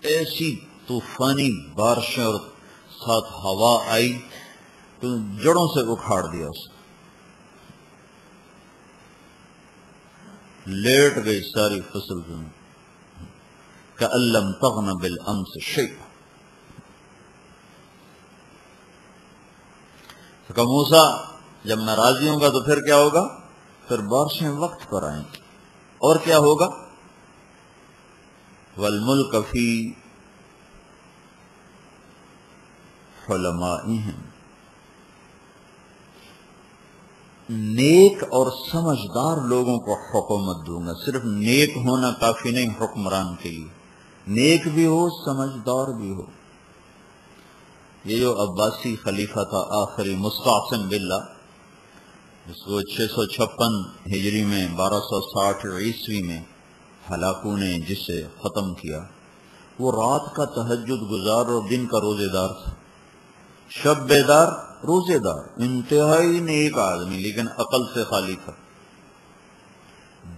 ایسی طوفانی بارشیں اور ساتھ ہوا آئی تو جڑوں سے اکھاڑ دیا اس نے. لیٹ گئی ساری فصل زمین کأن لم تغن بالامس شیئا. تو کہا موسیٰ جب میں راضی ہوں گا تو پھر کیا ہوگا؟ پھر بارشیں وقت پر آئیں گی. اور کیا ہوگا؟ والملک فی حلمائہم، نیک اور سمجھدار لوگوں کو حکومت دوں گا. صرف نیک ہونا کافی نہیں حکمران کے لیے، نیک بھی ہو سمجھدار بھی ہو. یہ جو عباسی خلیفہ تھا آخری مستعصم باللہ، اس کو 656 ہجری میں 1260 عیسوی میں ہلاکوں نے جسے ختم کیا، وہ رات کا تہجد گزار اور دن کا روزے دار تھا. شب بیدار روزے دار، انتہائی نیک آدمی، لیکن عقل سے خالی تھا،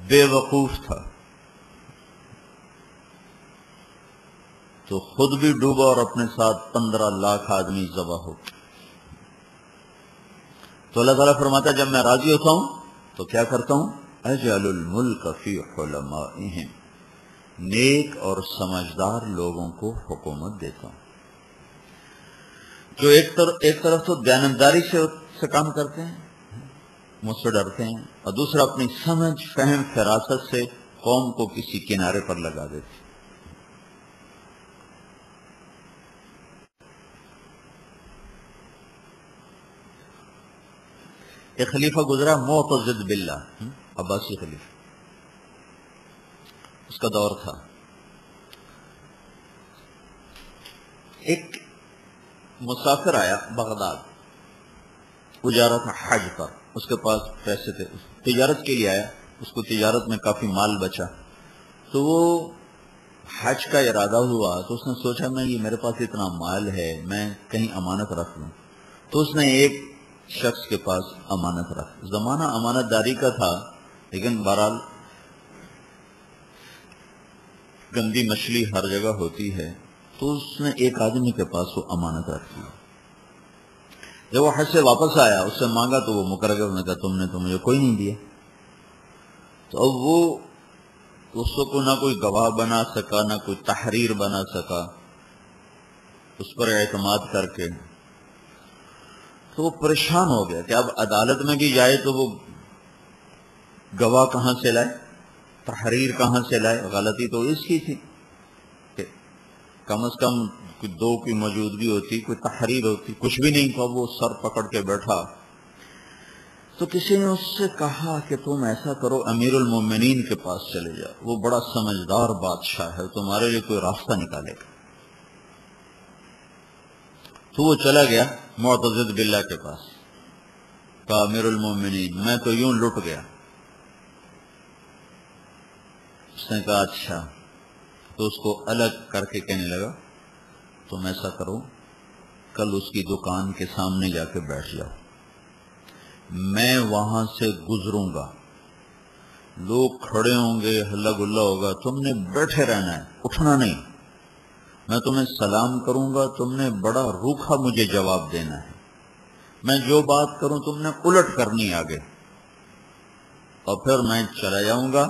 بے وقوف تھا. تو خود بھی ڈوبا اور اپنے ساتھ 15 لاکھ آدمی ذبح ہو. تو اللہ تعالیٰ فرماتا ہے جب میں راضی ہوتا ہوں تو کیا کرتا ہوں؟ اجعل الملک فی حلمائہم، نیک اور سمجھدار لوگوں کو حکومت دیتا ہوں. جو ایک طرف تو دیانتداری سے کام کرتے ہیں، مجھ سے ڈرتے ہیں، اور دوسرا اپنی سمجھ فہم فراست سے قوم کو کسی کنارے پر لگا دیتے ہیں. ایک خلیفہ گزرا معتضد باللہ، عباسی خلیفہ، اس کا دور تھا. ایک مسافر آیا بغداد، وہ جا رہا تھا حج پر، اس کے پاس پیسے تھے، تجارت کے لیے آیا، اس کو تجارت میں کافی مال بچا. تو وہ حج کا ارادہ ہوا تو اس نے سوچا میں یہ میرے پاس اتنا مال ہے میں کہیں امانت رکھ لوں. تو اس نے ایک شخص کے پاس امانت رکھ. زمانہ امانت داری کا تھا، لیکن بہرحال گندی مچھلی ہر جگہ ہوتی ہے. تو اس نے ایک آدمی کے پاس وہ امانت رکھ لی. جب وہ حج سے واپس آیا اس سے مانگا تو وہ مکر گیا، اس نے کہا تم نے تو مجھے کوئی نہیں دیا. تو اب وہ اس کو نہ کوئی گواہ بنا سکا نہ کوئی تحریر بنا سکا اس پر اعتماد کر کے. تو وہ پریشان ہو گیا کہ اب عدالت میں بھی جائے تو وہ گواہ کہاں سے لائے، تحریر کہاں سے لائے. غلطی تو اس کی تھی کہ کم از کم کوئی دو کی موجودگی ہوتی، کوئی تحریر ہوتی، کچھ بھی نہیں تھا. وہ سر پکڑ کے بیٹھا. تو کسی نے اس سے کہا کہ تم ایسا کرو امیر المومنین کے پاس چلے جاؤ، وہ بڑا سمجھدار بادشاہ ہے، تمہارے لیے کوئی راستہ نکالے گا. تو وہ چلا گیا معتضد باللہ کے پاس، کہا امیر المومنین میں تو یوں لٹ گیا. اس نے کہا اچھا. تو اس کو الگ کر کے کہنے لگا تم ایسا کرو کل اس کی دکان کے سامنے جا کے بیٹھ جاؤ، میں وہاں سے گزروں گا، لوگ کھڑے ہوں گے، ہلا گلا ہوگا، تم نے بیٹھے رہنا ہے، اٹھنا نہیں. میں تمہیں سلام کروں گا، تم نے بڑا روکھا مجھے جواب دینا ہے. میں جو بات کروں تم نے الٹ کرنی آگے، اور پھر میں چلا جاؤں گا.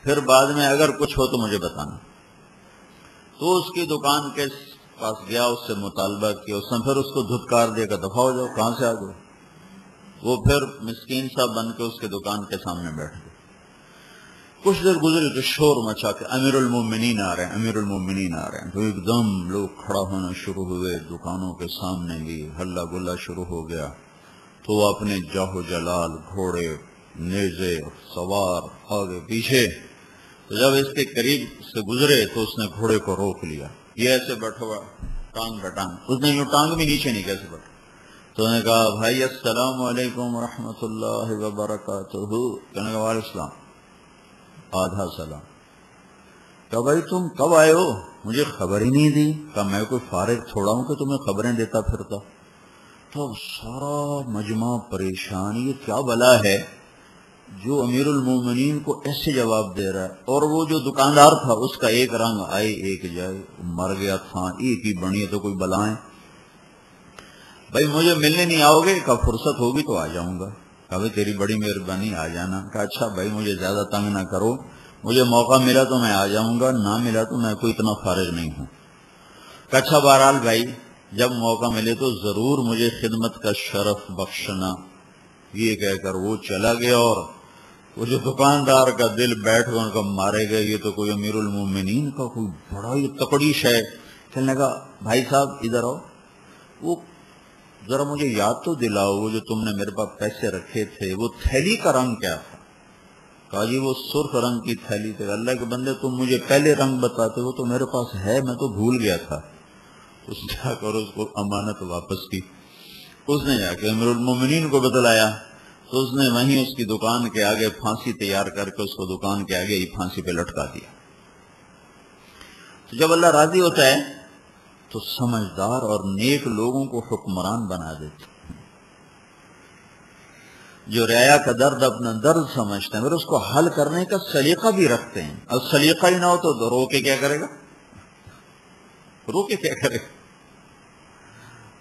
پھر بعد میں اگر کچھ ہو تو مجھے بتانا. تو اس کی دکان کے پاس گیا، اس سے مطالبہ کیا. اس نے پھر اس کو دھتکار دیا کہ دفع ہو جاؤ، کہاں سے آ گئے. وہ پھر مسکین سا بن کے اس کے دکان کے سامنے بیٹھ گئے. کچھ دیر گزری تو شور مچا کہ امیر المومنین آ رہے ہیں، امیر المومنین آ رہے ہیں. تو ایک دم لوگ کھڑا ہونا شروع ہوئے، دکانوں کے سامنے بھی ہلا گلا شروع ہو گیا. تو وہ اپنے جاہ و جلال، گھوڑے، نیزے، سوار، آگے پیچھے. تو جب اس کے قریب سے گزرے تو اس نے گھوڑے کو روک لیا. یہ ایسے بیٹھا ہوا ٹانگ پہ ٹانگ، اس نے یوں ٹانگ بھی نیچے نہیں کیسے بیٹھا. تو نے کہا بھائی السلام علیکم ورحمۃ اللہ وبرکاتہ. کہنے کا وعلیکم السلام، آدھا سلام. کہا بھائی تم کب آئے ہو، مجھے خبر ہی نہیں دی. کہا میں کوئی فارغ تھوڑا ہوں کہ تمہیں خبریں دیتا پھرتا. تو سارا مجمع پریشان، یہ کیا بلا ہے جو امیر المومنین کو ایسے جواب دے رہا ہے، اور وہ جو دکاندار تھا اس کا ایک رنگ آئے ایک جائے، مر گیا تھا ایک ہی بنی ہے تو کوئی بلائیں، بھائی مجھے ملنے نہیں آؤ گے؟ کہا فرصت ہوگی تو آ جاؤں گا۔ کہا بھائی تیری بڑی مہربانی، آ جانا۔ کہا اچھا بھائی مجھے زیادہ تنگ نہ کرو، مجھے موقع ملا تو میں آ جاؤں گا، نہ ملا تو میں کوئی اتنا فارغ نہیں ہوں۔ کہا اچھا بہرحال بھائی جب موقع ملے تو ضرور مجھے خدمت کا شرف بخشنا۔ یہ کہہ کر وہ چلا گیا، اور وہ جو دکاندار کا دل بیٹھ کر ان کا مارے گئے، یہ تو کوئی امیر المومنین کا کوئی بڑا ہی تکڑی شے۔ کہنے لگا بھائی صاحب ادھر آؤ، وہ ذرا مجھے یاد تو دلاؤ، وہ جو تم نے میرے پاس پیسے رکھے تھے وہ تھیلی کا رنگ کیا تھا؟ کہا جی وہ سرخ رنگ کی تھیلی تھی۔ اللہ کے بندے تم مجھے پہلے رنگ بتاتے، وہ تو میرے پاس ہے، میں تو بھول گیا تھا۔ اس نے جا کر اس کو امانت واپس کی، اس نے جا کے امیر المومنین کو بتلایا، تو اس نے وہیں اس کی دکان کے آگے پھانسی تیار کر کے اس کو دکان کے آگے ہی پھانسی پہ لٹکا دیا۔ تو جب اللہ راضی ہوتا ہے تو سمجھدار اور نیک لوگوں کو حکمران بنا دیتے، جو رعایا کا درد اپنا درد سمجھتے ہیں، پھر اس کو حل کرنے کا سلیقہ بھی رکھتے ہیں۔ اب سلیقہ ہی نہ ہو تو رو کے کیا کرے گا؟ رو کے کیا کرے گا؟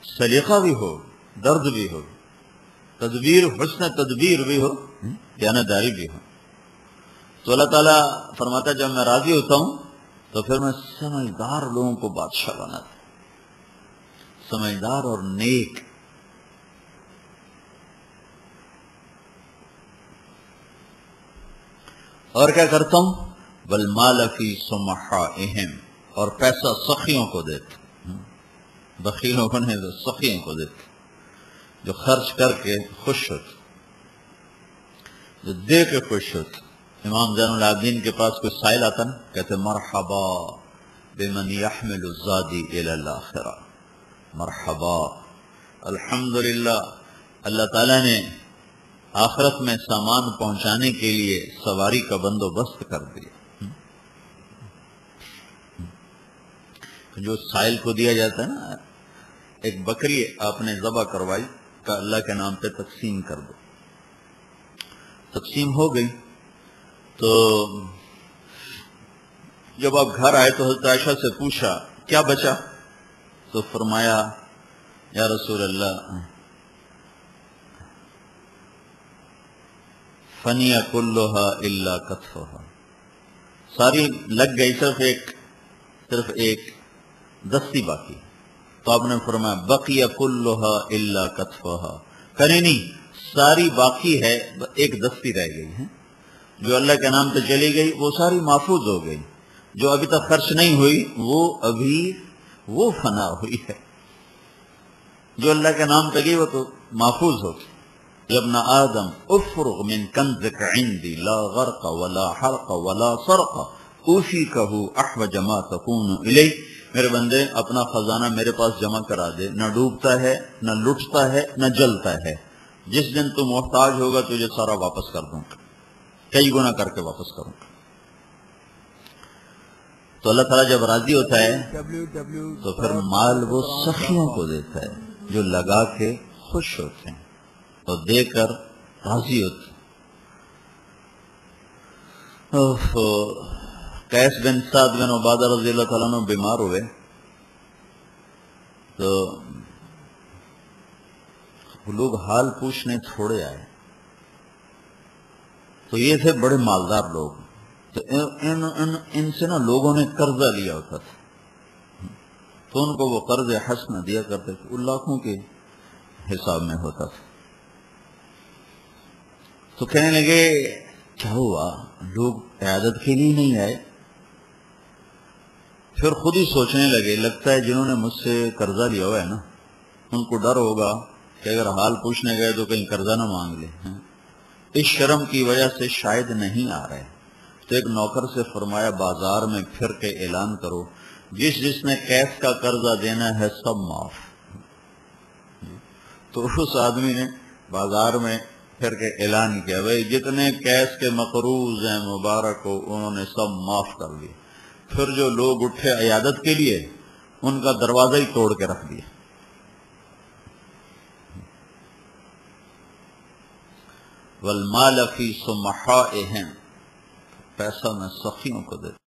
سلیقہ بھی ہو، درد بھی ہو، تدبیر، حسن تدبیر بھی ہو، دیانتداری بھی ہو۔ تو اللہ تعالیٰ فرماتا ہے جب میں راضی ہوتا ہوں تو پھر میں سمجھدار لوگوں کو بادشاہ بناتا ہوں، سمجھدار اور نیک۔ اور کیا کرتا ہوں؟ والمال فی سمحائہم، اور پیسہ سخیوں کو دیتا، بخیلوں کو نہیں، سخیوں کو دیتا، جو خرچ کر کے خوش ہوتے، جو دے کے خوش ہوتے۔ امام زین العابدین کے پاس کوئی سائل آتا نا، کہتے مرحبا بمن یحمل الزادی الی الاخرہ، مرحبا، الحمدللہ اللہ تعالیٰ نے آخرت میں سامان پہنچانے کے لیے سواری کا بندوبست کر دیا۔ جو سائل کو دیا جاتا ہے نا، ایک بکری آپ نے ذبح کروائی، کہ اللہ کے نام پہ تقسیم کر دو، تقسیم ہو گئی، تو جب آپ گھر آئے تو حضرت عائشہ سے پوچھا کیا بچا؟ تو فرمایا یا رسول اللہ فنیا کلھا الا کتفھا، ساری لگ گئی، صرف ایک دستی باقی۔ تو آپ نے فرمایا بقی کلھا الا کتفھا، کرے نہیں ساری باقی ہے، ایک دستی رہ گئی ہے، جو اللہ کے نام پہ چلی گئی وہ ساری محفوظ ہو گئی، جو ابھی تک خرچ نہیں ہوئی وہ فنا ہوئی ہے، جو اللہ کے نام پہ گئی وہ تو محفوظ ہو گئی۔ یا ابن آدم افرغ من کنزک عندی لا غرق ولا حرق ولا سرق اوشیکہ احوج ما تکون الی، میرے بندے اپنا خزانہ میرے پاس جمع کرا دے، نہ ڈوبتا ہے نہ لٹتا ہے نہ جلتا ہے، جس دن تو محتاج ہوگا تجھے سارا واپس کر دوں گا، کئی گنا کر کے واپس کروں گا۔ تو اللہ تعالیٰ جب راضی ہوتا ہے تو پھر مال وہ سخیوں کو دیتا ہے، جو لگا کے خوش ہوتے ہیں اور دے کر راضی ہوتے ہیں۔ قیس بن سعد بن عبادہ رضی اللہ تعالیٰ عنہ بیمار ہوئے، تو لوگ حال پوچھنے تھوڑے آئے، تو یہ تھے بڑے مالدار لوگ، تو ان سے نا لوگوں نے قرضہ لیا ہوتا تھا، تو ان کو وہ قرض حسنہ دیا کرتے تھے، ان لاکھوں کے حساب میں ہوتا تھا۔ تو کہنے لگے کیا ہوا، لوگ عیادت کے لیے نہیں آئے؟ پھر خود ہی سوچنے لگے لگتا ہے جنہوں نے مجھ سے قرضہ لیا ہوا ہے نا، ان کو ڈر ہوگا کہ اگر حال پوچھنے گئے تو کہیں قرضہ نہ مانگ لے، اس شرم کی وجہ سے شاید نہیں آ رہے۔ تو ایک نوکر سے فرمایا بازار میں پھر کے اعلان کرو جس نے قیس کا قرضہ دینا ہے سب معاف۔ تو اس آدمی نے بازار میں پھر کے اعلان کیا بھئی جتنے قیس کے مقروض ہیں مبارک ہو، انہوں نے سب معاف کر دیے۔ پھر جو لوگ اٹھے عیادت کے لیے ان کا دروازہ ہی توڑ کے رکھ دیا۔ والمال فی سمحائہم، پیسہ میں سخیوں کو دیتا